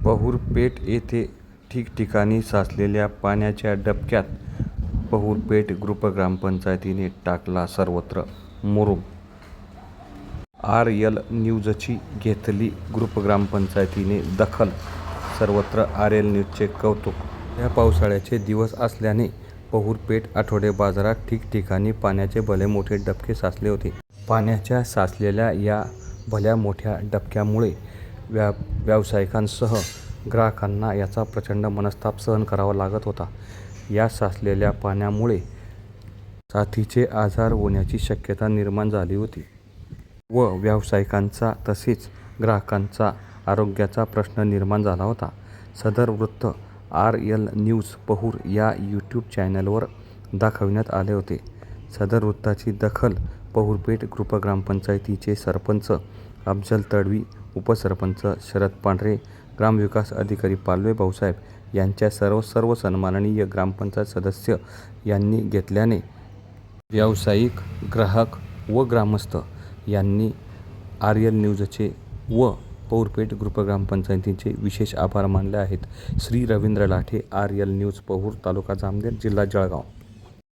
पहुरपेठ येथे ठिकठिकाणी साचलेल्या पाण्याच्या डबक्यात पहुरपेठ ग्रामपंचायतीने टाकला सर्वत्र मुरुम. RL न्यूजची घेतली ग्रामपंचायतीने दखल, सर्वत्र RL न्यूजचे कौतुक. या पावसाळ्याचे दिवस असल्याने पहुरपेठ आठवडे बाजारात ठिकठिकाणी पाण्याचे भले मोठे डबके साचले होते. पाण्याच्या साचलेल्या या भल्या मोठ्या डबक्यामुळे व्यावसायिकांसह ग्राहकांना याचा प्रचंड मनस्ताप सहन करावा लागत होता. या साचलेल्या पाण्यामुळे साथीचे आजार होण्याची शक्यता निर्माण झाली होती व व्यावसायिकांचा तसेच ग्राहकांचा आरोग्याचा प्रश्न निर्माण झाला होता. सदर वृत्त RL न्यूज पहुर या यूट्यूब चॅनलवर दाखविण्यात आले होते. सदर वृत्ताची दखल पहुरपेठ ग्रामपंचायतीचे सरपंच अफजल तडवी, उपसरपंच शरद पांढरे, ग्रामविकास अधिकारी पालवे भाऊसाहेब यांच्या सर्व सन्माननीय ग्रामपंचायत सदस्य यांनी घेतल्याने व्यावसायिक, ग्राहक व ग्रामस्थ यांनी RL न्यूजचे व पहुरपेठ ग्रामपंचायतीचे विशेष आभार मानले आहेत. श्री रवींद्र लाठे, RL न्यूज पहुर, तालुका जामनेर, जिल्हा जळगाव.